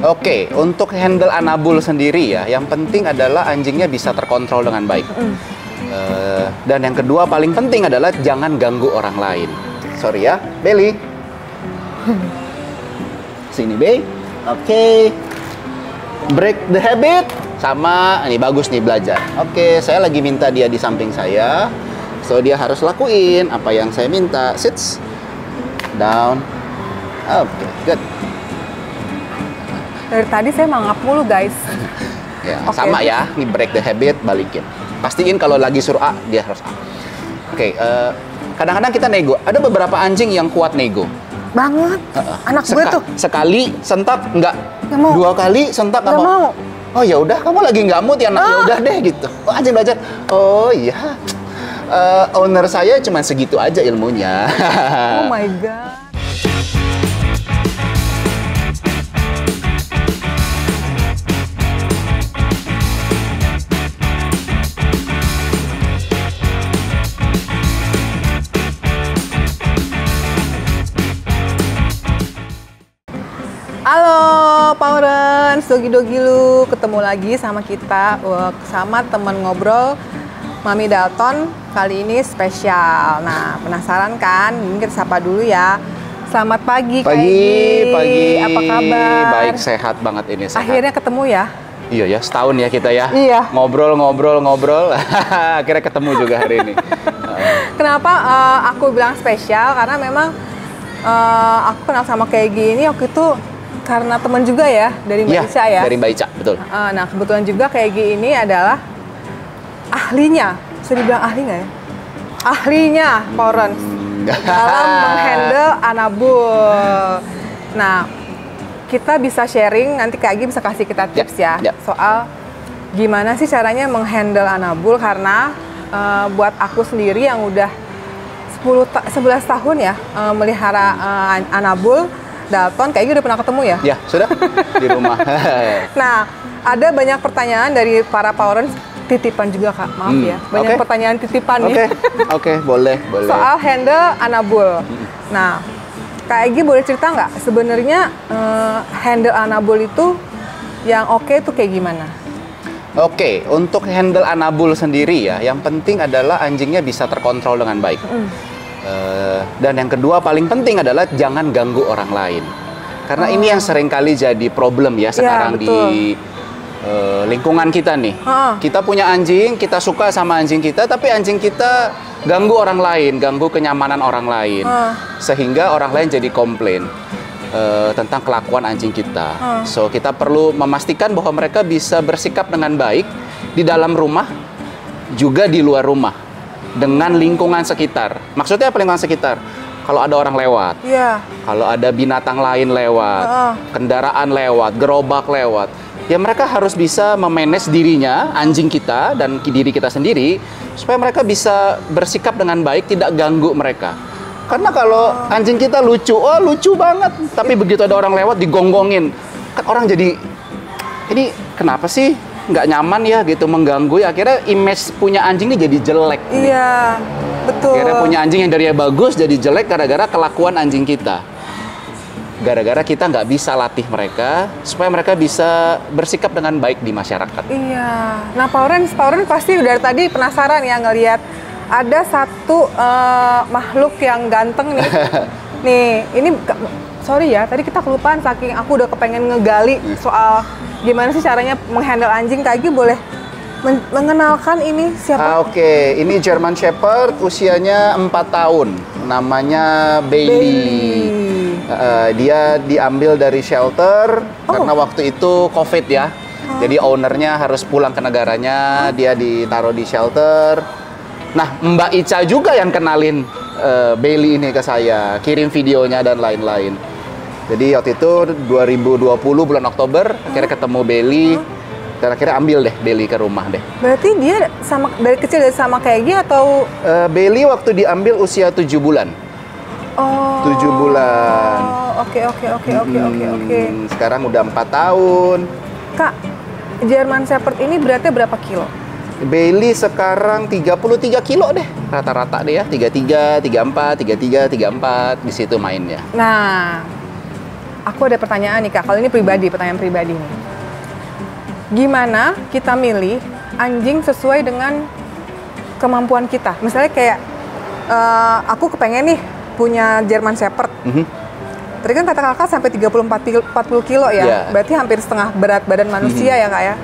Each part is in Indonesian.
Oke, untuk handle Anabul sendiri ya, yang penting adalah anjingnya bisa terkontrol dengan baik. Dan yang kedua paling penting adalah jangan ganggu orang lain. Sorry ya, Belly. Sini, Bey. Oke. Break the habit. Sama, ini bagus nih belajar. Oke, saya lagi minta dia di samping saya. So, dia harus lakuin apa yang saya minta. Sits. Down. Oke, good. Dari tadi saya mangap mulu, guys. Ya, Oke. sama ya. Ini break the habit, balikin. Pastiin kalau lagi suruh A, dia harus A. Oke, kadang-kadang kita nego. Ada beberapa anjing yang kuat nego. Banget. Anak gue tuh. Sekali sentak enggak. Nggak mau. 2 kali sentak Nggak mau. Oh ya udah, kamu lagi nggak mood ya, ya udah deh gitu. Oh, anjing belajar. Oh iya. Owner saya cuma segitu aja ilmunya. Oh my god. Halo Powerens, Dogi-Dogi lu, ketemu lagi sama kita, sama teman ngobrol Mami Dalton. Kali ini spesial. Nah, penasaran kan? Mungkin kita sapa dulu ya. Selamat pagi, Kak Egy. Pagi. Apa kabar? Baik, sehat banget ini. Sehat. Akhirnya ketemu ya? Iya ya, setahun ya kita ya. Iya. Ngobrol. Akhirnya ketemu juga hari ini. Kenapa aku bilang spesial? Karena memang aku kenal sama Kak Egy ini waktu itu karena teman juga ya, dari Mbak Ica ya? Dari Mbak Ica, betul. Nah, kebetulan juga Kak Egy ini adalah ahlinya. Bisa dibilang ahli nggak ya? Ahlinya Powerens dalam menghandle Anabul. Nah, kita bisa sharing, nanti Kak Egy bisa kasih kita tips ya soal gimana sih caranya menghandle Anabul, karena buat aku sendiri yang udah 11 tahun ya melihara Anabul Dalton, Kak Egy udah pernah ketemu ya? Ya, sudah di rumah. Nah, ada banyak pertanyaan dari para Powerens, titipan juga Kak, maaf ya. Banyak pertanyaan titipan nih. Oke, boleh. Soal handle Anabul. Nah, Kak Egy boleh cerita nggak sebenarnya handle Anabul itu yang oke itu kayak gimana? Oke, untuk handle Anabul sendiri ya, yang penting adalah anjingnya bisa terkontrol dengan baik. Dan yang kedua paling penting adalah jangan ganggu orang lain. Karena ini yang sering kali jadi problem ya sekarang di lingkungan kita nih. Kita punya anjing, kita suka sama anjing kita, tapi anjing kita ganggu orang lain, ganggu kenyamanan orang lain. Sehingga orang lain jadi komplain tentang kelakuan anjing kita. So, kita perlu memastikan bahwa mereka bisa bersikap dengan baik di dalam rumah, juga di luar rumah, dengan lingkungan sekitar. Maksudnya apa lingkungan sekitar? Kalau ada orang lewat, kalau ada binatang lain lewat, kendaraan lewat, gerobak lewat, ya mereka harus bisa memanage dirinya, anjing kita, dan diri kita sendiri, supaya mereka bisa bersikap dengan baik, tidak ganggu mereka. Karena kalau anjing kita lucu, oh lucu banget, tapi begitu ada orang lewat digonggongin, kan orang jadi, ini kenapa sih nggak nyaman ya gitu, mengganggu ya, akhirnya image punya anjing ini jadi jelek. Iya, betul. Akhirnya punya anjing yang darinya bagus jadi jelek gara-gara kelakuan anjing kita. Gara-gara kita nggak bisa latih mereka supaya mereka bisa bersikap dengan baik di masyarakat. Iya. Nah, Powerens pasti dari tadi penasaran ya ngelihat ada satu makhluk yang ganteng nih. Nih, ini sorry ya, tadi kita kelupaan saking aku udah kepengen ngegali soal gimana sih caranya menghandle anjing. Kak Egy boleh mengenalkan ini siapa? Oke, ini German Shepherd, usianya 4 tahun. Namanya Bailey. Dia diambil dari shelter karena waktu itu COVID ya. Jadi ownernya harus pulang ke negaranya, dia ditaruh di shelter. Nah, Mbak Ica juga yang kenalin Bailey ini ke saya, kirim videonya dan lain-lain. Jadi waktu itu 2020 bulan Oktober, akhirnya ketemu Bailey. Dan akhirnya ambil deh Bailey ke rumah deh. Berarti dia sama dari kecil sama kayak Egy atau? Bailey waktu diambil usia 7 bulan. 7 bulan. Oke. Sekarang udah 4 tahun. Kak, German Shepherd ini beratnya berapa kilo? Bailey sekarang 33 kilo deh. Rata-rata deh ya. 33, 34, 33, 34. Di situ mainnya. Nah, aku ada pertanyaan nih Kak. Kalau ini pribadi, pertanyaan pribadi nih. Gimana kita milih anjing sesuai dengan kemampuan kita? Misalnya kayak aku kepengen nih punya German Shepherd. Tadi kan kata kakak sampai 34-40 kilo ya, Yeah. berarti hampir setengah berat badan manusia ya Kak ya.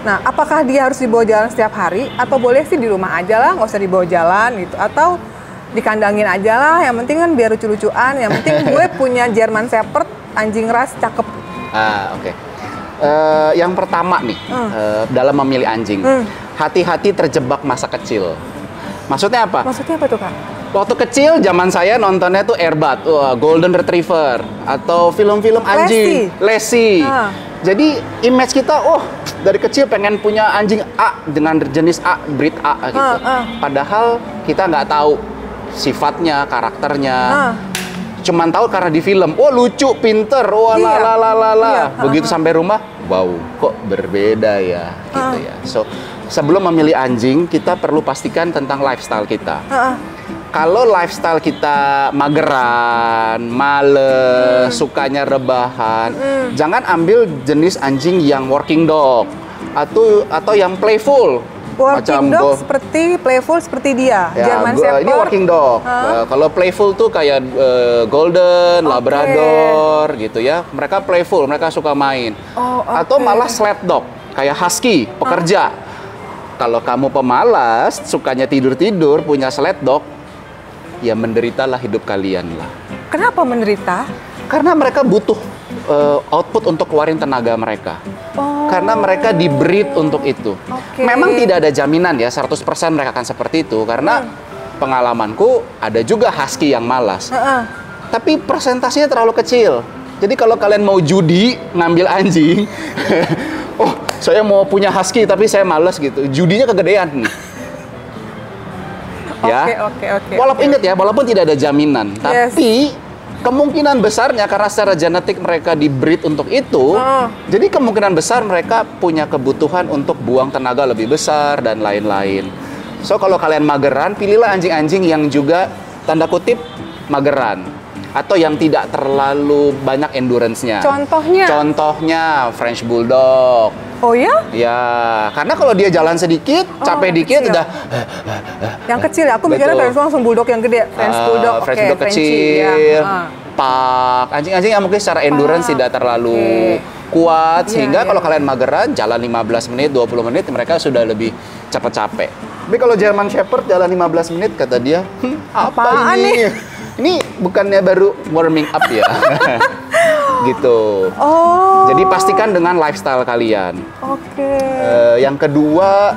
Nah, apakah dia harus dibawa jalan setiap hari atau boleh sih di rumah aja lah, nggak usah dibawa jalan gitu? Atau dikandangin aja lah, yang penting kan biar lucu-lucuan, yang penting gue punya German Shepherd, anjing ras cakep. Oke. Yang pertama nih, dalam memilih anjing, hati-hati terjebak masa kecil. Maksudnya apa? Maksudnya apa tuh Kak? Waktu kecil, zaman saya nontonnya tuh Airbud, Golden Retriever, atau film-film anjing, Lassie. Jadi image kita, dari kecil pengen punya anjing A dengan jenis A, breed A gitu. Padahal kita nggak tahu sifatnya, karakternya. Cuman tahu karena di film, lucu, pinter, Iya. Begitu sampai rumah, wow, kok berbeda ya, gitu ya. So, sebelum memilih anjing, kita perlu pastikan tentang lifestyle kita. Kalau lifestyle kita mageran, males, sukanya rebahan, jangan ambil jenis anjing yang working dog atau yang playful. Working dog seperti playful seperti dia, Ya, German Shepherd. ini working dog. Kalau playful tuh kayak Golden, Labrador gitu ya. Mereka playful, mereka suka main. Atau malah sled dog, kayak husky, pekerja. Kalau kamu pemalas, sukanya tidur-tidur, punya sled dog, ya menderitalah hidup kalian lah. Kenapa menderita? Karena mereka butuh output untuk keluarin tenaga mereka. Karena mereka di-breed untuk itu. Memang tidak ada jaminan ya 100% mereka akan seperti itu. Karena pengalamanku ada juga husky yang malas. Tapi persentasenya terlalu kecil. Jadi kalau kalian mau judi ngambil anjing, saya mau punya husky tapi saya malas gitu. Judinya kegedean nih. Oke. Walaupun ingat ya, walaupun tidak ada jaminan, tapi kemungkinan besarnya karena secara genetik mereka di-breed untuk itu, jadi kemungkinan besar mereka punya kebutuhan untuk buang tenaga lebih besar dan lain-lain. So kalau kalian mageran, pilihlah anjing-anjing yang juga tanda kutip mageran atau yang tidak terlalu banyak endurance-nya. Contohnya French Bulldog. Oh ya? Ya, karena kalau dia jalan sedikit, capek dikit kecil. udah. Yang kecil ya, aku mikirnya French langsung Bulldog yang gede. French Bulldog, French Bulldog kecil, ya. Pak, anjing-anjing yang mungkin secara endurance tidak terlalu kuat, sehingga kalau kalian mageran, jalan 15 menit, 20 menit, mereka sudah lebih cepat capek. Tapi kalau German Shepherd jalan 15 menit, kata dia, apa ini? Ini bukannya baru warming up ya? Gitu. Jadi pastikan dengan lifestyle kalian. Yang kedua,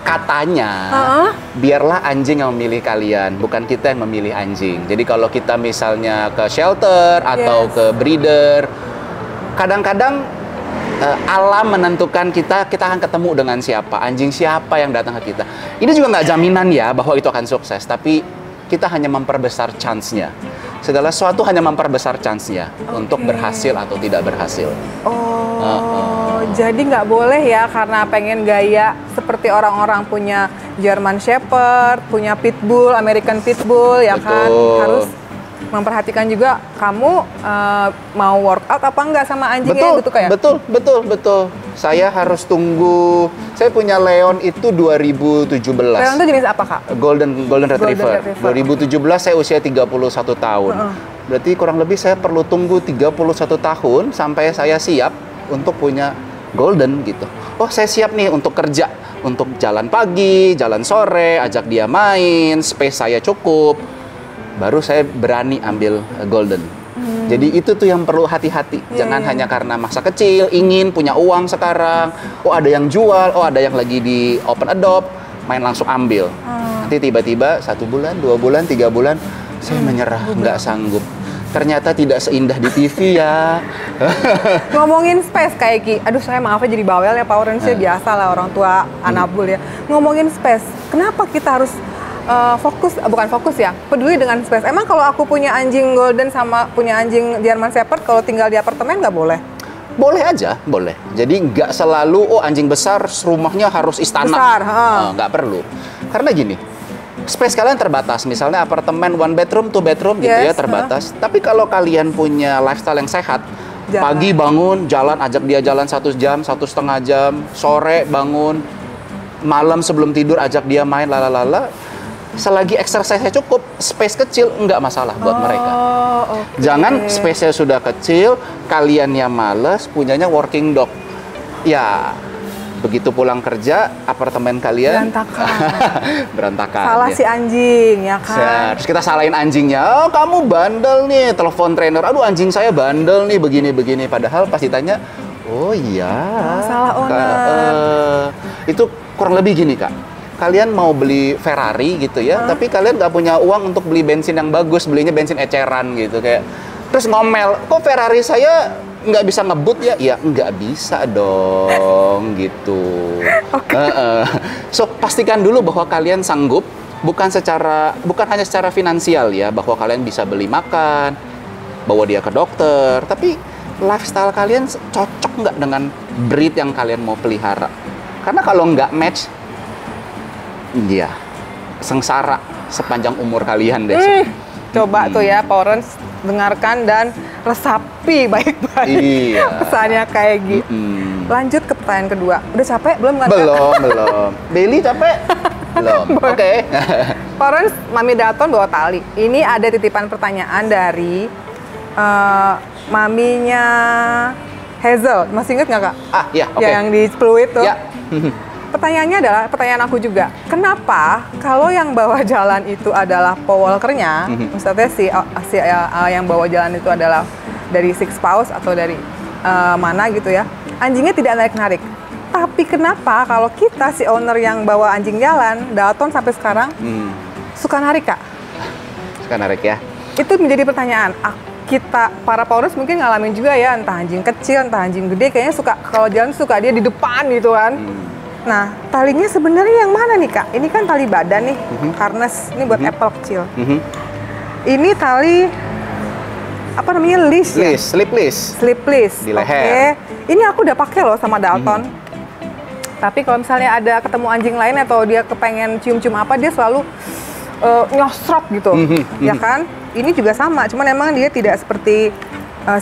katanya biarlah anjing yang memilih kalian, bukan kita yang memilih anjing. Jadi kalau kita misalnya ke shelter atau ke breeder, kadang-kadang alam menentukan kita akan ketemu dengan siapa, anjing siapa yang datang ke kita. Ini juga nggak jaminan ya bahwa itu akan sukses, tapi kita hanya memperbesar chance-nya. Segala sesuatu hanya memperbesar chance-nya untuk berhasil atau tidak berhasil. Jadi nggak boleh ya karena pengen gaya seperti orang-orang punya German Shepherd, punya Pitbull, American Pitbull, ya kan? Harus memperhatikan juga kamu mau workout apa enggak sama anjingnya gitu kayak. Betul. Saya harus tunggu. Saya punya Leon itu 2017. Leon itu jenis apa, Kak? Golden Retriever. 2017 saya usia 31 tahun. Berarti kurang lebih saya perlu tunggu 31 tahun sampai saya siap untuk punya Golden gitu. Saya siap nih untuk kerja, untuk jalan pagi, jalan sore, ajak dia main, space saya cukup. Baru saya berani ambil Golden. Jadi itu tuh yang perlu hati-hati. Jangan hanya karena masa kecil, ingin punya uang sekarang. Ada yang jual, ada yang lagi di open adopt, main langsung ambil. Nanti tiba-tiba 1 bulan, 2 bulan, 3 bulan, saya menyerah, nggak sanggup. Ternyata tidak seindah di TV ya. Ngomongin space kayak Ki, aduh saya maaf ya jadi bawel ya, Power Ranger biasa lah orang tua Anabul ya. Ngomongin space, kenapa kita harus bukan fokus ya, peduli dengan space. Emang kalau aku punya anjing Golden sama punya anjing German Shepherd, kalau tinggal di apartemen nggak boleh? Boleh aja, boleh. Jadi nggak selalu, anjing besar rumahnya harus istana. Besar, nggak perlu. Karena gini, space kalian terbatas. Misalnya apartemen 1 bedroom, 2 bedroom gitu ya, Yes, terbatas. Tapi kalau kalian punya lifestyle yang sehat, Jalan. pagi bangun, jalan, ajak dia jalan 1 jam, 1,5 jam, sore bangun, malam sebelum tidur ajak dia main, lalalala. Selagi exercise-nya cukup, space kecil nggak masalah buat mereka. Oke. Jangan space-nya sudah kecil, kaliannya males, punyanya working dog. Ya, begitu pulang kerja, apartemen kalian berantakan. Salah ya. si anjing, ya kan? Terus kita salahin anjingnya, oh kamu bandel nih, telepon trainer, aduh anjing saya bandel nih, begini-begini. Padahal pas ditanya, oh iya. Salah owner. Itu kurang lebih gini, Kak. Kalian mau beli Ferrari gitu ya, tapi kalian nggak punya uang untuk beli bensin yang bagus, belinya bensin eceran gitu kayak. Terus ngomel, kok Ferrari saya nggak bisa ngebut ya? Ya nggak bisa dong gitu. So pastikan dulu bahwa kalian sanggup, bukan hanya secara finansial ya, bahwa kalian bisa beli makan, bawa dia ke dokter, tapi lifestyle kalian cocok nggak dengan breed yang kalian mau pelihara? Karena kalau nggak match, iya, sengsara sepanjang umur kalian deh. Coba tuh ya, Powerens dengarkan dan resapi baik-baik. Iya. Pesannya kayak gitu. Lanjut ke pertanyaan kedua. Udah capek belum? Belum. Bailey capek? Belum. Oke. Powerens, Mami Dalton bawa tali. Ini ada titipan pertanyaan dari maminya Hazel. Masih inget nggak, Kak? Iya, oke. Yang di Pluit tuh. Ya. Pertanyaannya adalah, pertanyaan aku juga, kenapa kalau yang bawa jalan itu adalah powalkernya, maksudnya si yang bawa jalan itu adalah dari Six Paws atau dari mana gitu ya, anjingnya tidak narik-narik. Tapi kenapa kalau kita si owner yang bawa anjing jalan, Dalton sampai sekarang suka narik, Kak? Suka narik ya? Itu menjadi pertanyaan. Kita para Powerens mungkin ngalamin juga ya, entah anjing kecil, entah anjing gede, kayaknya suka kalau jalan suka dia di depan gitu kan. Nah, talinya sebenarnya yang mana nih, Kak? Ini kan tali badan nih, harness. Ini buat Apple kecil. Ini tali, apa namanya, leash ya? Slip leash. Slip leash. Di leher. Oke. Ini aku udah pakai loh sama Dalton. Tapi kalau misalnya ada ketemu anjing lain atau dia kepengen cium-cium apa, dia selalu nyosrot gitu. Ya kan? Ini juga sama, cuman emang dia tidak seperti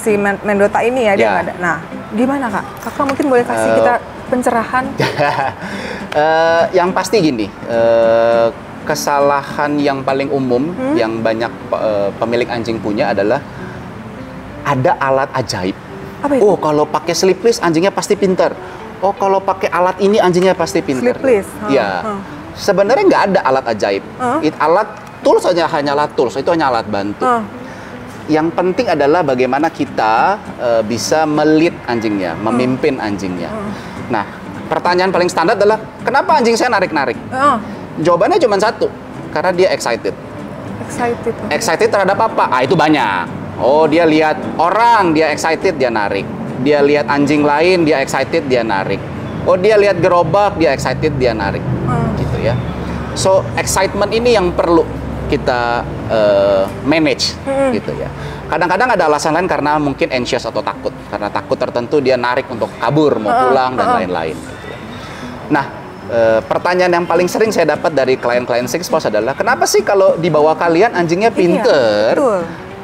si Mendota ini ya, dia nggak ada. Nah, gimana, Kak? Kakak mungkin boleh kasih kita pencerahan? Yang pasti gini, kesalahan yang paling umum yang banyak pemilik anjing punya adalah ada alat ajaib. Apa itu? Oh, kalau pakai slip leash anjingnya pasti pintar. Oh, kalau pakai alat ini anjingnya pasti pintar. Slip leash? Ya. Sebenarnya nggak ada alat ajaib. Alat tools hanyalah tools, itu hanya alat bantu. Yang penting adalah bagaimana kita bisa melit anjingnya, memimpin anjingnya. Nah, pertanyaan paling standar adalah, kenapa anjing saya narik-narik? Jawabannya cuma satu, karena dia excited. Excited. Excited terhadap apa? Itu banyak. Oh, dia lihat orang, dia excited, dia narik. Dia lihat anjing lain, dia excited, dia narik. Oh, dia lihat gerobak, dia excited, dia narik. Gitu ya. So, excitement ini yang perlu kita manage, gitu ya. Kadang-kadang ada alasan lain karena mungkin anxious atau takut. Karena takut tertentu dia narik untuk kabur, mau pulang, dan lain-lain. Gitu ya. Nah, pertanyaan yang paling sering saya dapat dari klien-klien Six Paws adalah, kenapa sih kalau di bawah kalian anjingnya pinter,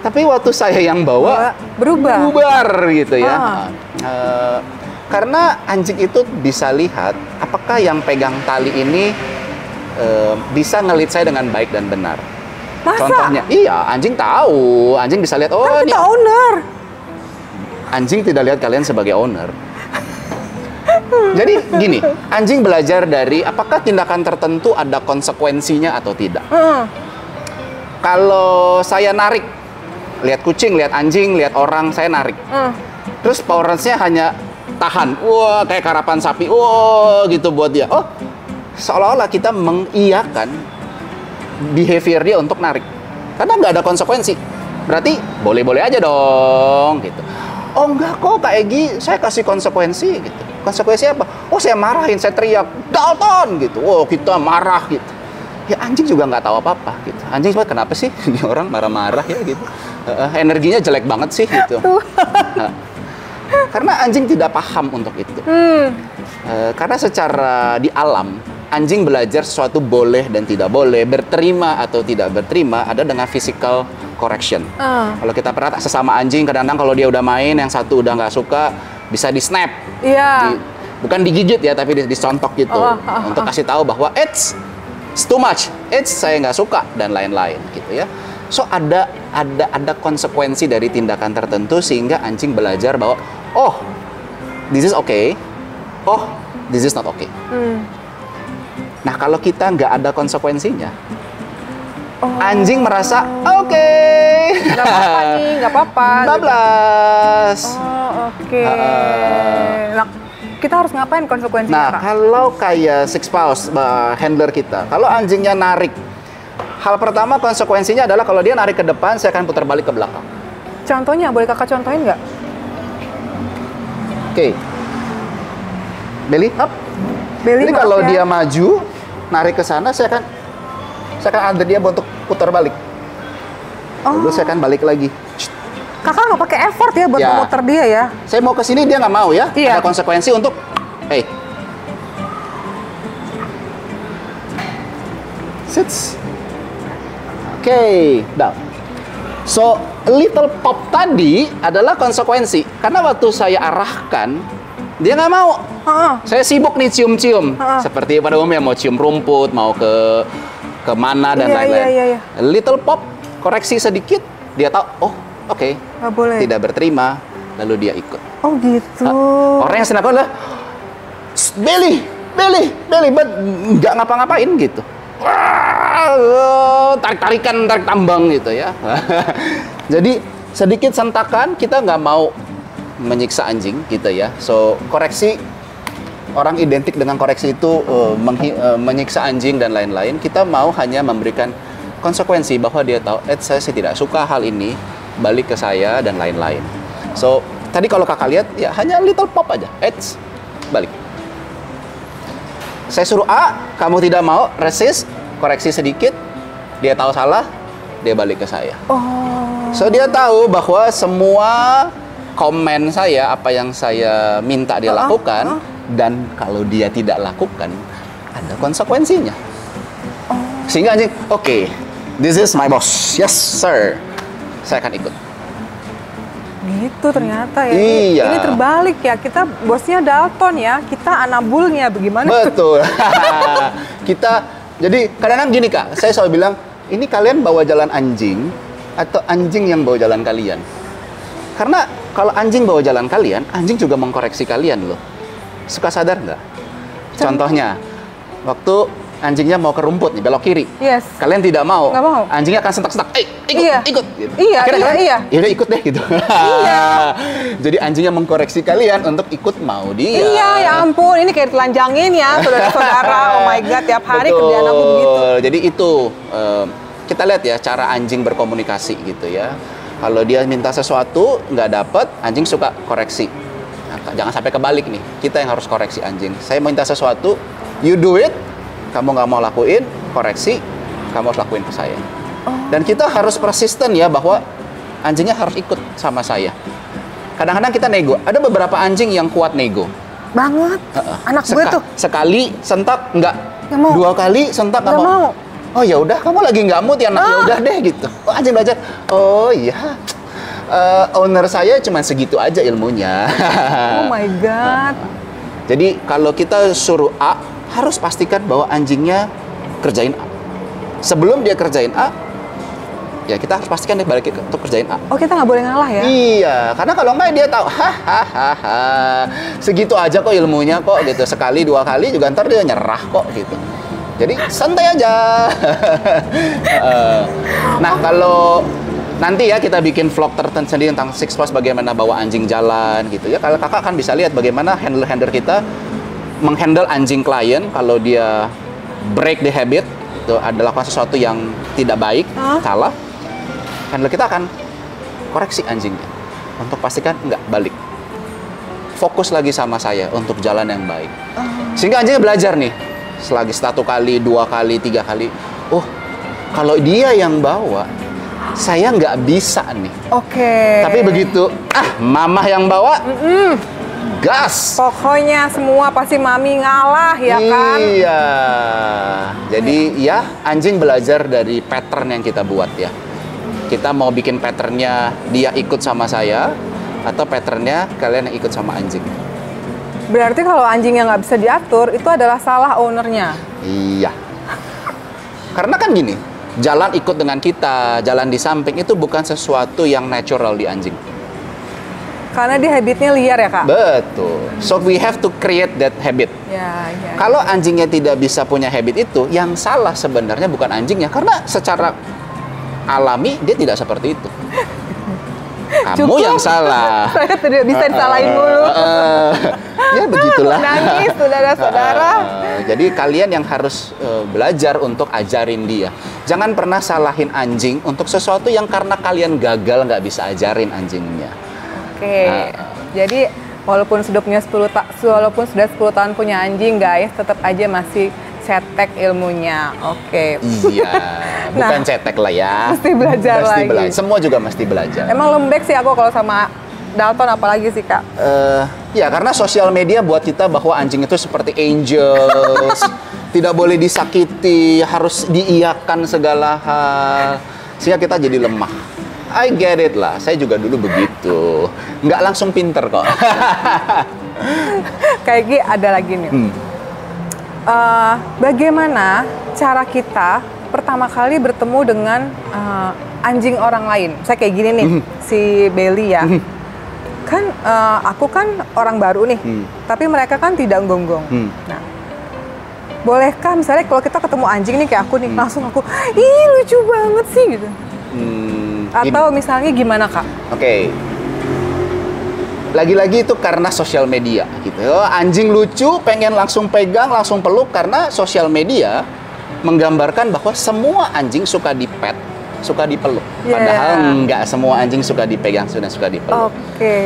tapi waktu saya yang bawa bubar gitu ya. Karena anjing itu bisa lihat apakah yang pegang tali ini bisa ngelit saya dengan baik dan benar. Masa? Contohnya, iya, anjing tahu, anjing bisa lihat, oh kan ini kita owner. Anjing tidak lihat kalian sebagai owner. Jadi gini, anjing belajar dari apakah tindakan tertentu ada konsekuensinya atau tidak. Kalau saya narik, lihat kucing, lihat anjing, lihat orang, saya narik. Terus Powerensnya hanya tahan, wah kayak karapan sapi, wah gitu buat dia. Oh, seolah-olah kita mengiyakan behavior dia untuk narik, karena nggak ada konsekuensi. Berarti boleh-boleh aja dong, gitu. Oh enggak kok Kak Egy, saya kasih konsekuensi gitu. Konsekuensi apa? Oh saya marahin, saya teriak, Dalton gitu. Oh kita marah gitu. Ya anjing juga nggak tahu apa-apa gitu. Anjing sebenarnya kenapa sih ini orang marah-marah ya gitu. Energinya jelek banget sih gitu. Karena anjing tidak paham untuk itu. Karena secara di alam anjing belajar sesuatu boleh dan tidak boleh, berterima atau tidak berterima, ada dengan physical correction. Kalau kita perhatikan sesama anjing, kadang-kadang kalau dia udah main, yang satu udah nggak suka, bisa di snap. Iya. Bukan digigit ya, tapi disontok gitu. Untuk kasih tahu bahwa it's too much, saya nggak suka, dan lain-lain gitu ya. So ada konsekuensi dari tindakan tertentu sehingga anjing belajar bahwa oh, this is okay, oh, this is not okay. Nah, kalau kita nggak ada konsekuensinya, anjing merasa oke, nggak apa-apa nih, nggak apa-apa. Bablas. Oh, oke. Nah, kita harus ngapain konsekuensinya, Nah, Kak? kalau kayak six paws handler kita, kalau anjingnya narik, hal pertama konsekuensinya adalah kalau dia narik ke depan, saya akan putar balik ke belakang. Contohnya, boleh Kakak contohin nggak? Oke. Belly up. Belly Jadi maaf kalau ya. dia maju, narik ke sana, saya akan ada dia untuk putar balik. Lalu saya akan balik lagi. Kakak nggak pakai effort ya buat Ya. memutar dia ya? Saya mau ke sini, dia nggak mau ya. Iya. Ada konsekuensi untuk, hey, sits. Oke, down. So, little pop tadi adalah konsekuensi. Karena waktu saya arahkan, dia nggak mau. Saya sibuk nih cium-cium. Seperti pada umumnya mau cium rumput, mau ke mana dan Iya, lain-lain. iya. Little pop, koreksi sedikit, dia tahu, oh, oke, Nggak boleh. tidak berterima, lalu dia ikut. Oh gitu. Orang yang senang adalah Belly, but nggak ngapa-ngapain gitu. Tarik-tarikan, tarik tambang gitu ya. Jadi sedikit sentakan, kita nggak mau menyiksa anjing gitu ya. So koreksi, orang identik dengan koreksi itu menyiksa anjing dan lain-lain. Kita mau hanya memberikan konsekuensi bahwa dia tahu, saya tidak suka hal ini, balik ke saya dan lain-lain. So tadi kalau kakak lihat ya hanya little pop aja, balik. Saya suruh A, kamu tidak mau, resist, koreksi sedikit, dia tahu salah, dia balik ke saya. So dia tahu bahwa semua komen saya, apa yang saya minta dia lakukan, dan kalau dia tidak lakukan, ada konsekuensinya. Sehingga anjing, oke, this is my boss, yes sir, saya akan ikut. Gitu ternyata ya. Iya. Ini terbalik ya. Kita bosnya Dalton ya. Kita anabulnya. Bagaimana tuh? Betul. Kita, jadi kadang-kadang gini Kak, saya selalu bilang, ini kalian bawa jalan anjing atau anjing yang bawa jalan kalian? Karena kalau anjing bawa jalan kalian, anjing juga mengkoreksi kalian loh. Suka sadar nggak? Contohnya, waktu anjingnya mau ke rumput nih, belok kiri. Yes. Kalian tidak mau. Nggak mau. Anjingnya akan sentak-sentak. Ikut, Iya. ikut. Gitu. Iya, Akhirnya iya, kalian, iya. ya udah ikut deh gitu. Iya. Jadi anjingnya mengkoreksi kalian untuk ikut mau dia. Iya, ya ampun. Ini kayak telanjangin ya, saudara-saudara. Oh my God, tiap hari Betul. kerjaan aku begitu. Jadi itu, kita lihat ya cara anjing berkomunikasi gitu ya. Kalau dia minta sesuatu, nggak dapet, anjing suka koreksi. Nah, jangan sampai kebalik nih. Kita yang harus koreksi anjing. Saya minta sesuatu, you do it. Kamu nggak mau lakuin, koreksi, kamu harus lakuin ke saya. Dan kita harus persisten ya bahwa anjingnya harus ikut sama saya. Kadang-kadang kita nego. Ada beberapa anjing yang kuat nego. Banget. Anak gue tuh. Sekali sentak nggak Nggak mau. 2 kali sentak nggak Nggak mau. Oh ya udah, kamu lagi nggak mood ya, nak ya udah deh gitu. Oh, anjing belajar. Oh iya, owner saya cuma segitu aja ilmunya. Oh my God. Jadi kalau kita suruh A, harus pastikan bahwa anjingnya kerjain A. Sebelum dia kerjain A, ya kita harus pastikan dia balik untuk kerjain A. Oh, kita nggak boleh ngalah ya? Iya, karena kalau nggak dia tahu, hahaha, segitu aja kok ilmunya kok gitu. Sekali 2 kali juga ntar dia nyerah kok gitu. Jadi santai aja. Nah kalau nanti ya kita bikin vlog tertentu sendiri tentang six paws, bagaimana bawa anjing jalan gitu ya. Kalau kakak kan bisa lihat bagaimana handler kita menghandle anjing klien kalau dia break the habit, itu adalah sesuatu yang tidak baik, salah. Handler kita akan koreksi anjingnya untuk pastikan nggak balik. Fokus lagi sama saya untuk jalan yang baik. Sehingga anjingnya belajar nih. Selagi 1 kali, 2 kali, 3 kali. Oh, kalau dia yang bawa, saya nggak bisa nih. Oke. Tapi begitu, mamah yang bawa, gas. Pokoknya semua pasti mami ngalah ya kan? Iya. Jadi ya anjing belajar dari pattern yang kita buat ya. Kita mau bikin patternnya dia ikut sama saya, atau patternnya kalian yang ikut sama anjing. Berarti kalau anjing yang nggak bisa diatur, itu adalah salah ownernya. Iya. Karena kan gini, jalan ikut dengan kita, jalan di samping itu bukan sesuatu yang natural di anjing. Karena dia habitnya liar ya kak? Betul. So we have to create that habit. Ya. Kalau anjingnya tidak bisa punya habit itu, yang salah sebenarnya bukan anjingnya, karena secara alami dia tidak seperti itu. Kamu Cukup. yang salah. Saya tidak bisa disalahin mulu. Ya begitulah. Nangis, saudara-saudara. Jadi kalian yang harus belajar untuk ajarin dia. Jangan pernah salahin anjing untuk sesuatu yang karena kalian gagal nggak bisa ajarin anjingnya. Oke. Jadi walaupun sudah 10 tahun punya anjing guys, tetap aja masih cetek ilmunya. Oke. Iya, bukan cetek lah ya. Mesti belajar lagi. Semua juga mesti belajar. Emang lembek sih aku kalau sama Dalton, apalagi sih kak? Ya karena sosial media buat kita bahwa anjing itu seperti angels, tidak boleh disakiti, harus diiyakan segala hal, sehingga kita jadi lemah. I get it lah, saya juga dulu begitu, nggak langsung pinter kok. Kayak gini ada lagi nih. Bagaimana cara kita pertama kali bertemu dengan anjing orang lain? Saya kayak gini nih, si Belly ya. Kan aku kan orang baru nih, tapi mereka kan tidak gonggong. Nah, bolehkah misalnya kalau kita ketemu anjing nih kayak aku nih, langsung aku, ih lucu banget sih gitu. Atau misalnya gimana kak? Oke. Lagi-lagi itu karena sosial media gitu. Anjing lucu, pengen langsung pegang, langsung peluk karena sosial media menggambarkan bahwa semua anjing suka dipet, suka dipeluk. Padahal nggak semua anjing suka dipegang, suka dipeluk. Oke.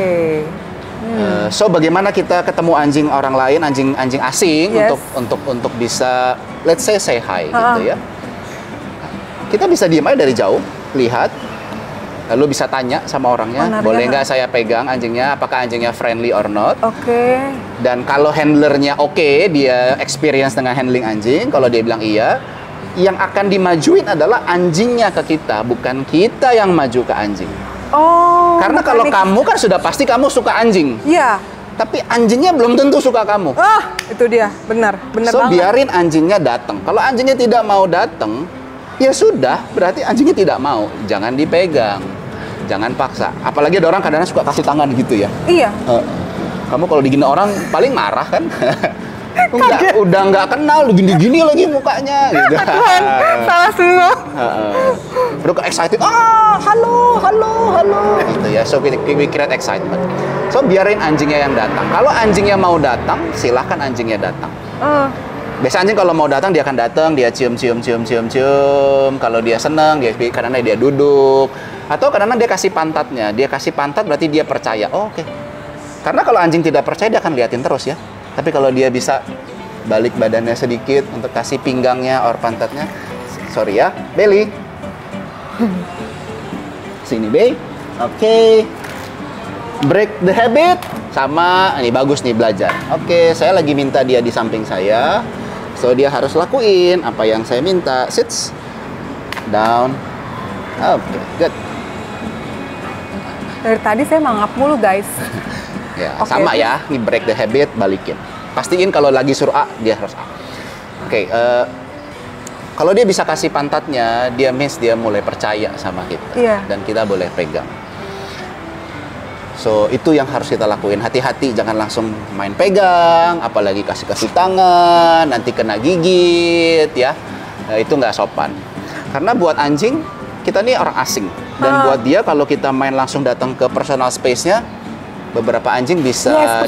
So bagaimana kita ketemu anjing orang lain, anjing asing untuk bisa let's say hi gitu ya. Kita bisa diam aja dari jauh, lihat. Lalu bisa tanya sama orangnya, boleh nggak saya pegang anjingnya, apakah anjingnya friendly or not? Oke. Dan kalau handlernya oke, dia experience dengan handling anjing, kalau dia bilang iya, yang akan dimajuin adalah anjingnya ke kita, bukan kita yang maju ke anjing. Oh. Karena kalau kamu kan sudah pasti kamu suka anjing. Iya. Tapi anjingnya belum tentu suka kamu. Itu dia, benar So banget. biarin anjingnya datang. Kalau anjingnya tidak mau datang, ya sudah, berarti anjingnya tidak mau. Jangan dipegang. Jangan paksa. Apalagi ada orang kadang-kadang suka kasih tangan gitu ya. Iya. Kamu kalau digini orang paling marah kan? udah nggak kenal, gini-gini lagi mukanya. Gitu. Tuhan, salah semua. Udah excited. Halo. Gitu ya. So we create excitement. So biarin anjingnya yang datang. Kalau anjingnya mau datang, silahkan anjingnya datang. Biasa anjing kalau mau datang dia akan datang, dia cium. Kalau dia senang, kadang-kadang dia duduk. Atau kadang-kadang dia kasih pantatnya. Dia kasih pantat berarti dia percaya. Oh, oke. Karena kalau anjing tidak percaya dia akan liatin terus ya. Tapi kalau dia bisa balik badannya sedikit untuk kasih pinggangnya or pantatnya. Sorry ya, Belly. Sini, Be. Oke. Break the habit. Sama, ini bagus nih belajar. Oke, saya lagi minta dia di samping saya. So dia harus lakuin apa yang saya minta. Sits. Down. Oke, good. Dari tadi saya mangap mulu guys. Ya, sama ya. Ini break the habit, balikin. Pastiin kalau lagi suruh A, dia harus A. Oke, kalau dia bisa kasih pantatnya, dia mulai percaya sama kita. Iya. Dan kita boleh pegang. So, itu yang harus kita lakuin. Hati-hati, jangan langsung main pegang, apalagi kasih-kasih tangan, nanti kena gigit, ya. Itu nggak sopan. Karena buat anjing, kita nih orang asing. Dan buat dia, kalau kita main langsung datang ke personal space-nya, beberapa anjing bisa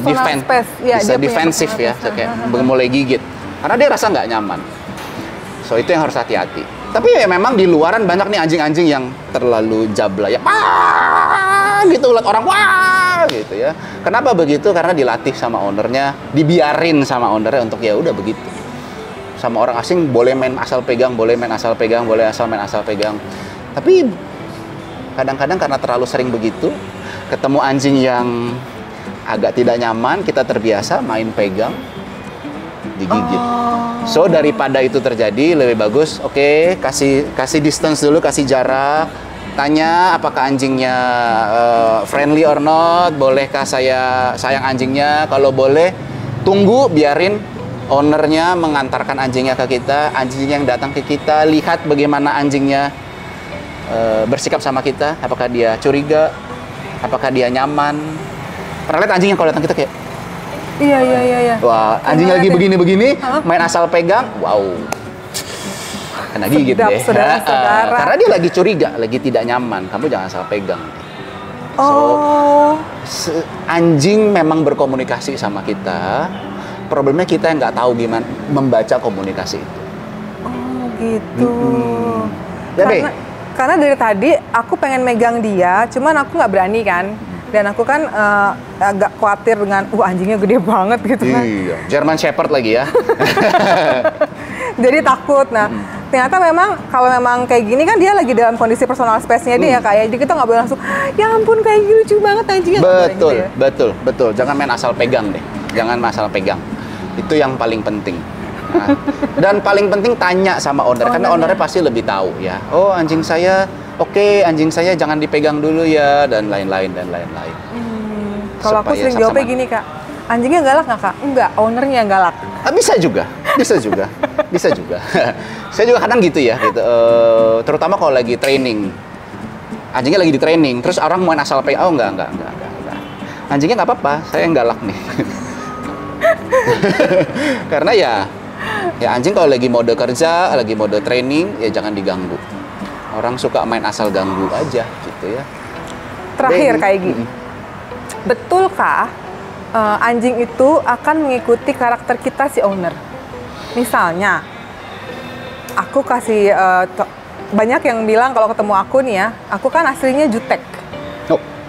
defensif ya, kayak mulai gigit. Karena dia rasa nggak nyaman. So, itu yang harus hati-hati. Tapi ya memang di luaran banyak nih anjing-anjing yang terlalu jabla ya. Gitu lihat orang wah gitu ya. Kenapa begitu? Karena dilatih sama ownernya, dibiarin sama ownernya untuk ya udah begitu. Sama orang asing boleh main asal pegang, boleh main asal pegang, boleh main asal pegang. Tapi kadang-kadang karena terlalu sering begitu, ketemu anjing yang agak tidak nyaman, kita terbiasa main pegang, digigit. So daripada itu terjadi, lebih bagus, oke, kasih distance dulu, kasih jarak, tanya apakah anjingnya friendly or not, bolehkah saya sayang anjingnya, kalau boleh tunggu, biarin ownernya mengantarkan anjingnya ke kita, anjingnya yang datang ke kita, lihat bagaimana anjingnya bersikap sama kita, apakah dia curiga, apakah dia nyaman. Pernah lihat anjing yang kalau datang kita kayak, Iya. wah, anjingnya lagi begini-begini, main asal pegang, wow, kena gigit Sedap, deh. saudara-saudara. Karena dia lagi curiga, lagi tidak nyaman, kamu jangan asal pegang. Anjing memang berkomunikasi sama kita, problemnya kita yang nggak tahu gimana membaca komunikasi itu. Oh gitu. Ya, Karena dari tadi aku pengen megang dia, cuman aku nggak berani kan. Dan aku kan agak khawatir dengan, anjingnya gede banget gitu kan. Iya, German Shepherd lagi ya. Jadi takut. Nah, ternyata memang kalau memang kayak gini kan dia lagi dalam kondisi personal space-nya dia kayak. Jadi kita nggak boleh langsung, ya ampun kayak gini lucu banget anjingnya. Betul, gitu ya. betul. Jangan main asal pegang deh. Jangan asal pegang. Itu yang paling penting. Nah, dan paling penting tanya sama owner, karena ownernya pasti lebih tahu ya. Oh, anjing saya, oke, anjing saya jangan dipegang dulu ya, dan lain-lain. Kalau aku sering jawabnya gini, Kak, anjingnya galak nggak, Kak? Enggak, ownernya yang galak. Bisa juga. Saya juga kadang gitu ya, gitu. Terutama kalau lagi training, anjingnya lagi di training, terus orang main asal pegang, enggak. Anjingnya nggak apa-apa, saya yang galak nih. Karena ya anjing kalau lagi mode kerja, lagi mode training, ya jangan diganggu. Orang suka main asal ganggu aja, gitu ya. Terakhir kayak gini. Betulkah anjing itu akan mengikuti karakter kita si owner? Misalnya, aku kasih banyak yang bilang kalau ketemu aku nih ya, aku kan aslinya jutek.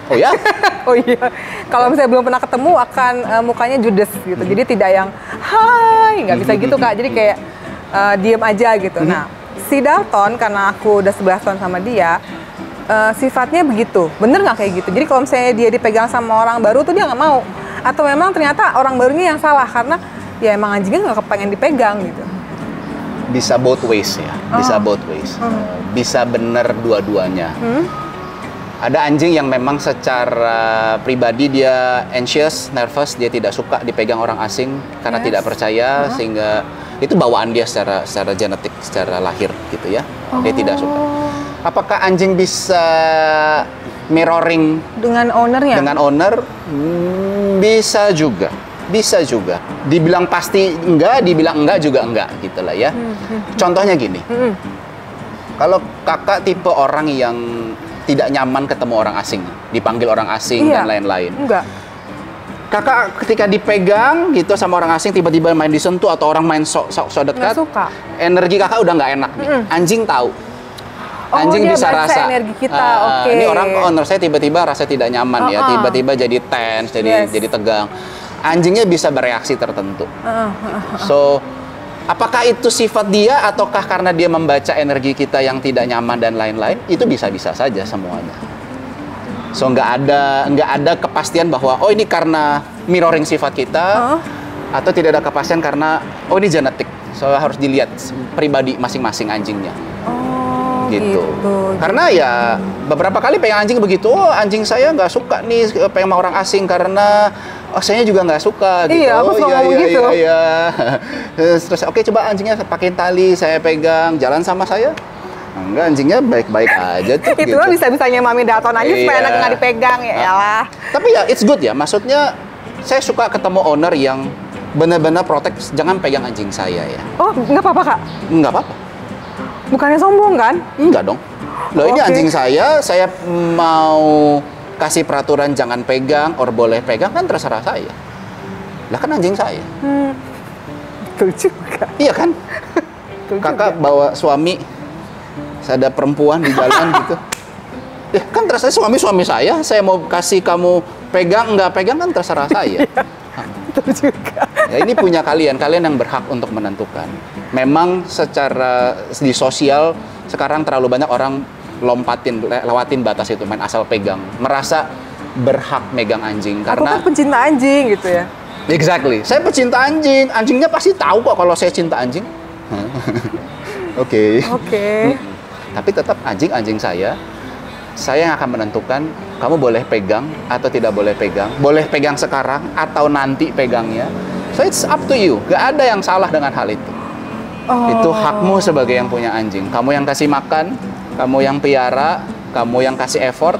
Oh ya? Oh iya. Kalau misalnya belum pernah ketemu akan mukanya judes gitu. Jadi tidak yang hai, nggak bisa gitu Kak. Jadi kayak diem aja gitu. Nah, si Dalton karena aku udah 11 tahun sama dia, sifatnya begitu. Bener nggak kayak gitu? Jadi kalau misalnya dia dipegang sama orang baru tuh dia nggak mau. Atau memang ternyata orang barunya yang salah karena ya emang anjingnya nggak kepengen dipegang gitu. Bisa both ways ya. Bisa both ways. Bisa bener dua-duanya. Ada anjing yang memang secara pribadi dia anxious, nervous, dia tidak suka dipegang orang asing karena tidak percaya, sehingga itu bawaan dia secara genetik, secara lahir gitu ya. Dia tidak suka. Apakah anjing bisa mirroring dengan ownernya? Dengan owner? Bisa juga. Dibilang pasti enggak, dibilang enggak juga enggak gitu lah ya. Contohnya gini. Kalau kakak tipe orang yang tidak nyaman ketemu orang asing, dipanggil orang asing dan lain-lain. Enggak. Kakak ketika dipegang gitu sama orang asing, tiba-tiba main disentuh atau orang main so dekat, energi kakak udah nggak enak nih. Anjing tahu. Anjing bisa rasa energi kita. Ini orang owner saya tiba-tiba rasa tidak nyaman ya, tiba-tiba jadi tense, jadi tegang. Anjingnya bisa bereaksi tertentu. So, apakah itu sifat dia ataukah karena dia membaca energi kita yang tidak nyaman dan lain-lain? Itu bisa-bisa saja semuanya. So nggak ada kepastian bahwa oh ini karena mirroring sifat kita atau tidak ada kepastian karena oh ini genetik. So harus dilihat pribadi masing-masing anjingnya. Gitu. Karena ya beberapa kali pegang anjing begitu, oh anjing saya nggak suka nih pegang sama orang asing karena saya juga nggak suka gitu. Iya, aku suka ngomong gitu. Iya. Terus oke, coba anjingnya pakai tali, saya pegang, jalan sama saya. Enggak, anjingnya baik-baik aja tuh. Itu kan bisa-bisanya Mami Dalton aja supaya anak nggak dipegang ya. Tapi ya it's good ya, maksudnya saya suka ketemu owner yang benar-benar protect, jangan pegang anjing saya ya. Oh, nggak apa-apa Kak? Nggak apa-apa. Bukannya sombong kan? Enggak dong. Loh ini anjing saya mau kasih peraturan jangan pegang, or boleh pegang kan terserah saya. Lah kan anjing saya. Betul juga. Iya kan? Kakak bawa suami, ada perempuan di jalan gitu. Ya kan terserah suami saya mau kasih kamu pegang, nggak pegang kan terserah saya. Betul juga. Ya ini punya kalian yang berhak untuk menentukan. Memang secara di sosial sekarang terlalu banyak orang lewatin batas itu, main asal pegang, merasa berhak megang anjing Aku karena kan pencinta anjing gitu ya. exactly. Saya pecinta anjing. Anjingnya pasti tahu kok kalau saya cinta anjing. Oke. Oke. Tapi tetap anjing saya yang akan menentukan kamu boleh pegang atau tidak boleh pegang. Boleh pegang sekarang atau nanti pegangnya. So it's up to you. Gak ada yang salah dengan hal itu. Itu hakmu sebagai yang punya anjing. Kamu yang kasih makan, kamu yang piara, kamu yang kasih effort,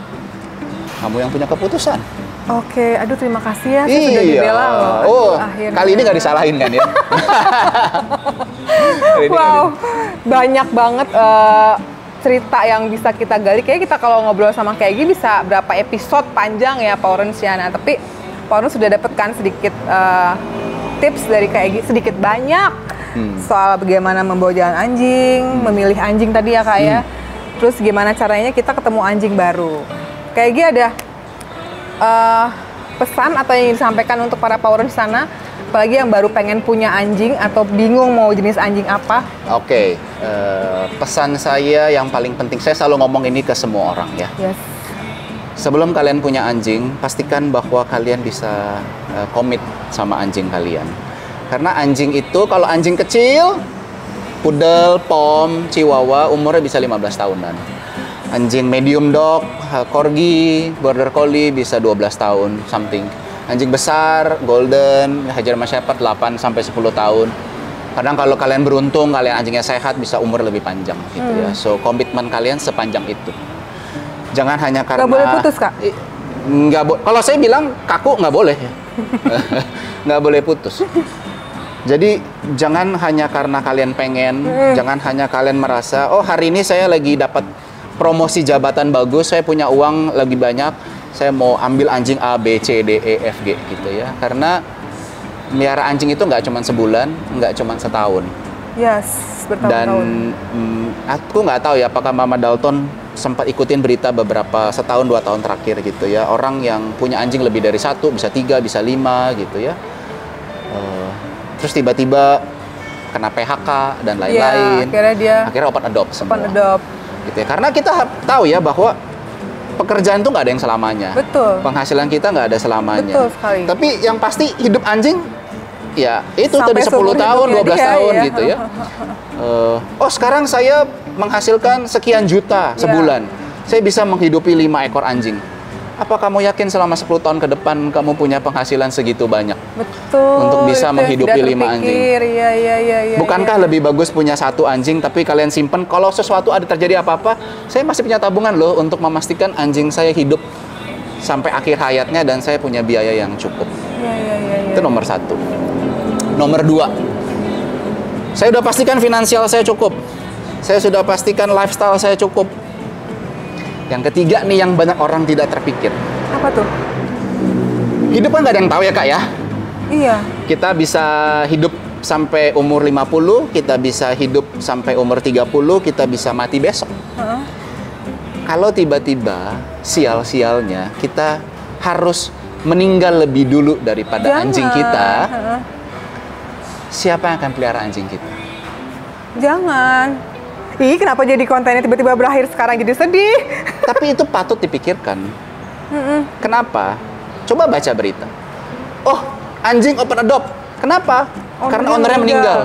kamu yang punya keputusan. Oke, aduh terima kasih ya, saya sudah dibela loh. Aduh, Oh, akhirnya. kali ini nggak disalahin kan ya? Wow, banyak banget cerita yang bisa kita gali. Kayaknya kita kalau ngobrol sama kayak gini bisa berapa episode panjang ya Pak Oren Siana. Tapi Pak Oren sudah dapat kan sedikit tips dari kayak gini, sedikit banyak soal bagaimana membawa jalan anjing, memilih anjing tadi ya Kak ya. Terus gimana caranya kita ketemu anjing baru. Kayak gini ada pesan atau yang disampaikan untuk para Pak Oren di sana, apalagi yang baru pengen punya anjing atau bingung mau jenis anjing apa? Oke, pesan saya yang paling penting, saya selalu ngomong ini ke semua orang ya. Yes. Sebelum kalian punya anjing, pastikan bahwa kalian bisa komit sama anjing kalian. Karena anjing itu, kalau anjing kecil, poodle, pom, chihuahua, umurnya bisa 15 tahunan. Anjing medium dog, corgi, border collie bisa 12 tahun, something. Anjing besar, golden, German Shepherd 8 sampai 10 tahun. Kadang kalau kalian beruntung, kalian anjingnya sehat, bisa umur lebih panjang gitu ya. So, komitmen kalian sepanjang itu. Jangan hanya karena... Nggak boleh putus, Kak? Kalau saya bilang, kaku nggak boleh. Nggak boleh putus. Jadi, jangan hanya karena kalian pengen, jangan hanya kalian merasa, oh hari ini saya lagi dapat promosi jabatan bagus, saya punya uang lagi banyak, saya mau ambil anjing A, B, C, D, E, F, G gitu ya. Karena melihara anjing itu nggak cuma sebulan, nggak cuma setahun. Yes, bertahun-tahun. Dan aku nggak tahu ya apakah Mama Dalton sempat ikutin berita beberapa setahun 2 tahun terakhir gitu ya. Orang yang punya anjing lebih dari 1, bisa 3, bisa 5 gitu ya. Terus tiba-tiba kena PHK dan lain-lain. Ya, akhirnya open adopt semua. Open adopt. Gitu ya. Karena kita tahu ya bahwa pekerjaan itu nggak ada yang selamanya. Betul. Penghasilan kita nggak ada selamanya. Betul sekali. Tapi yang pasti hidup anjing ya itu Sampai tadi 10 tahun, 12 tahun gitu ya. Oh sekarang saya menghasilkan sekian juta sebulan. Saya bisa menghidupi 5 ekor anjing. Apa kamu yakin selama 10 tahun ke depan kamu punya penghasilan segitu banyak? Betul. Untuk bisa menghidupi 5 anjing. Iya. Bukankah lebih bagus punya 1 anjing tapi kalian simpen, kalau sesuatu ada terjadi apa-apa, saya masih punya tabungan loh untuk memastikan anjing saya hidup sampai akhir hayatnya dan saya punya biaya yang cukup. Iya. Itu nomor 1. Nomor 2, saya udah pastikan finansial saya cukup. Saya sudah pastikan lifestyle saya cukup. Yang ketiga nih yang banyak orang tidak terpikir. Apa tuh? Hidup kan nggak ada yang tahu ya Kak ya. Iya. Kita bisa hidup sampai umur 50, kita bisa hidup sampai umur 30, kita bisa mati besok. Kalau tiba-tiba sial-sialnya kita harus meninggal lebih dulu daripada anjing kita, siapa yang akan pelihara anjing kita? Jangan. Ih, kenapa jadi kontennya tiba-tiba berakhir sekarang jadi sedih? Tapi itu patut dipikirkan. Kenapa? Coba baca berita. Oh, anjing open adopt. Kenapa? Karena ownernya meninggal.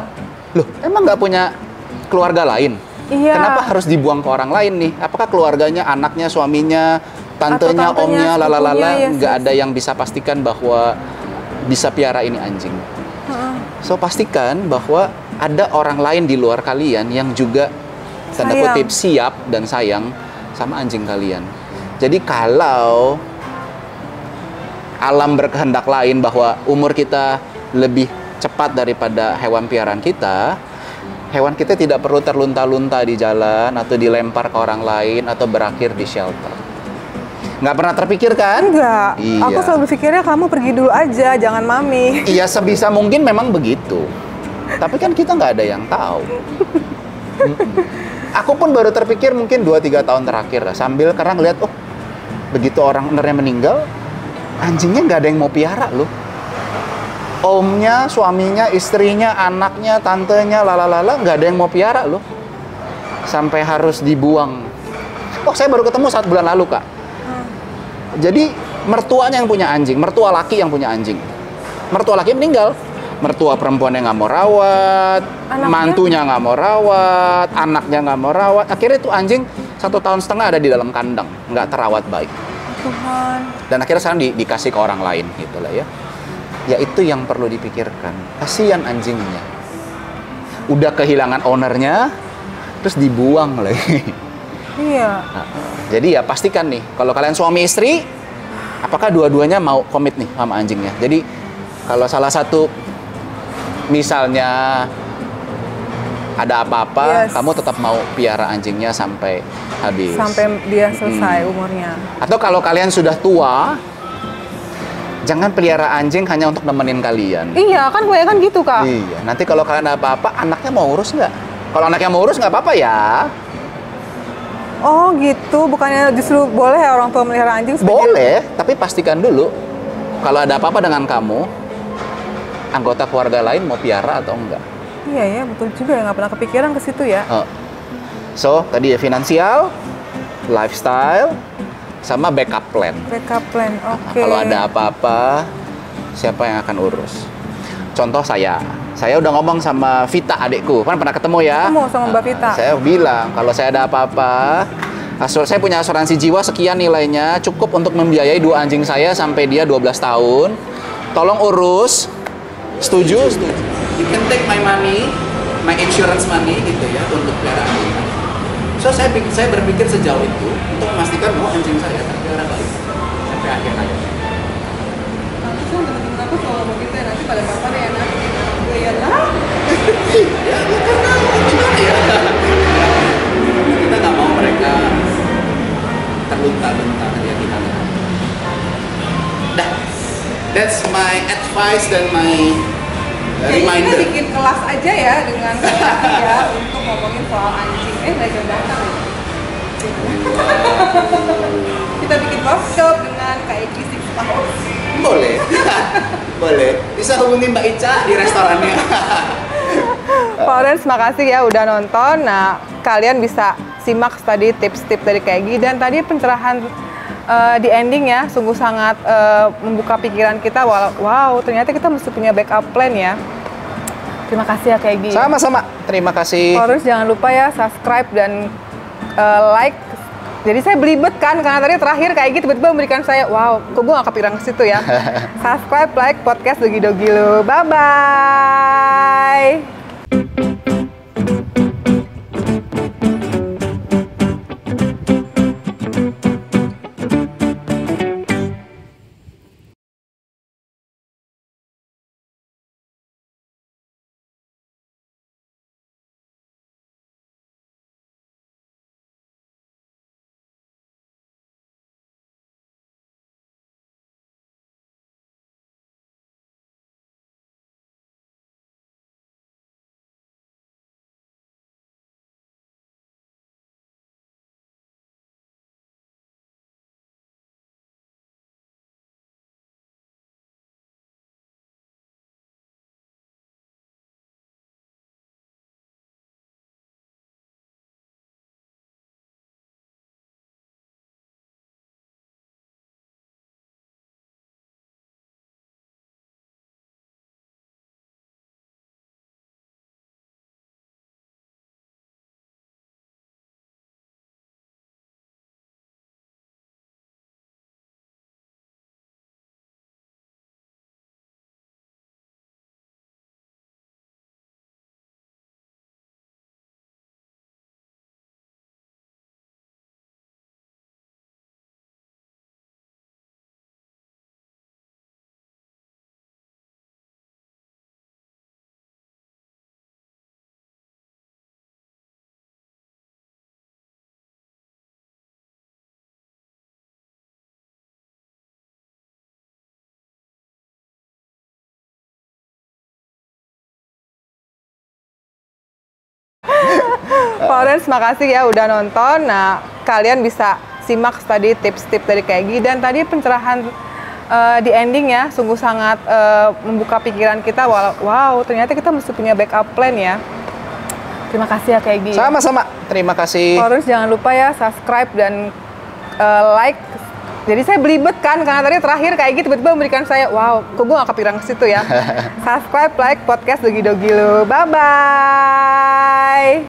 Loh, emang nggak punya keluarga lain? Iya. Kenapa harus dibuang ke orang lain nih? Apakah keluarganya, anaknya, suaminya, tantenya, omnya, lalalala, nggak ada yang bisa pastikan bahwa bisa piara ini anjing? So, pastikan bahwa ada orang lain di luar kalian yang juga tanda kutip siap dan sayang sama anjing kalian. Jadi kalau alam berkehendak lain bahwa umur kita lebih cepat daripada hewan piaraan kita, hewan kita tidak perlu terlunta-lunta di jalan atau dilempar ke orang lain atau berakhir di shelter. Nggak pernah terpikir kan? Enggak. Iya. Aku selalu berpikirnya kamu pergi dulu aja, jangan mami. Iya, sebisa mungkin memang begitu. Tapi kan kita nggak ada yang tahu. Aku pun baru terpikir mungkin 2-3 tahun terakhir lah. Sambil karena ngeliat, oh begitu orang ownernya meninggal, anjingnya nggak ada yang mau piara loh. Omnya, suaminya, istrinya, anaknya, tantenya, lalalala, nggak ada yang mau piara loh. Sampai harus dibuang. Oh, saya baru ketemu 1 bulan lalu, Kak. Jadi mertuanya yang punya anjing, mertua laki yang punya anjing. Mertua laki meninggal, mertua perempuan yang nggak mau rawat, mantunya nggak mau rawat, anaknya nggak mau rawat. Akhirnya itu anjing 1,5 tahun ada di dalam kandang, nggak terawat baik. Tuhan. Dan akhirnya sekarang dikasih ke orang lain gitu lah ya. Ya itu yang perlu dipikirkan. Kasihan anjingnya. Udah kehilangan ownernya, terus dibuang lagi. Iya. Jadi ya pastikan nih, kalau kalian suami istri, apakah dua-duanya mau komit nih sama anjingnya. Jadi kalau salah satu misalnya ada apa-apa, kamu tetap mau piara anjingnya sampai habis. Sampai dia selesai umurnya. Atau kalau kalian sudah tua, jangan pelihara anjing hanya untuk nemenin kalian. Iya, kan gue kan gitu, Kak. Iya, nanti kalau kalian ada apa-apa, anaknya mau urus nggak? Kalau anaknya mau urus nggak apa-apa ya. Oh gitu, bukannya justru boleh ya orang tua melihara anjing? Boleh, tapi pastikan dulu kalau ada apa-apa dengan kamu, anggota keluarga lain mau piara atau enggak. Iya ya, betul juga ya, nggak pernah kepikiran ke situ ya. So, tadi ya finansial, lifestyle, sama backup plan. Backup plan, oke. Kalau ada apa-apa, siapa yang akan urus? Contoh saya udah ngomong sama Vita adikku, kan pernah ketemu ya? Ketemu sama Mbak Vita. Saya bilang kalau saya ada apa-apa, saya punya asuransi jiwa sekian nilainya, cukup untuk membiayai 2 anjing saya sampai dia 12 tahun. Tolong urus. Setuju? Setuju. You can take my money, my insurance money gitu ya untuk pelihara anjing. So saya berpikir sejauh itu untuk memastikan bahwa anjing saya terpelihara baik sampai akhir hayat. Nanti kan teman-teman aku selalu begitu ya, nanti pada kapan ya anak gue ya lah. Ya karena gimana ya? Kita nggak mau mereka terlunta-lunta ketika kita lihat. Dah, that's my advice dan my reminder. Kita bikin kelas aja ya dengan ya untuk ngomongin soal anjing. Nggak jauh datang ya. Kita bikin workshop dengan KG Six Pack. Boleh, boleh. Bisa hubungi Mbak Ica di restorannya. Florence, makasih ya udah nonton. Nah, kalian bisa simak tadi tips-tips dari KG dan tadi pencerahan di ending ya, sungguh sangat membuka pikiran kita. Wow, ternyata kita mesti punya backup plan ya. Terima kasih ya KG. Sama-sama, terima kasih. Terus jangan lupa ya subscribe dan like. Jadi saya belibet kan, karena tadi terakhir kayak gitu tiba-tiba memberikan saya, wow, kok gue gak kepikiran ke situ ya. Subscribe, like podcast Dogi Dogi lu. Bye-bye. Florence, makasih ya udah nonton. Nah, kalian bisa simak tadi tips-tips dari KG dan tadi pencerahan di ending ya, sungguh sangat membuka pikiran kita. Wow, ternyata kita mesti punya backup plan ya. Terima kasih ya KG. Sama-sama, terima kasih. Florence, jangan lupa ya subscribe dan like Jadi saya belibet kan, karena tadi terakhir kayak gitu tiba-tiba memberikan saya, wow, kok gue gak kepikiran ke situ ya. Subscribe, like podcast Dogi Dogi lu. Bye-bye.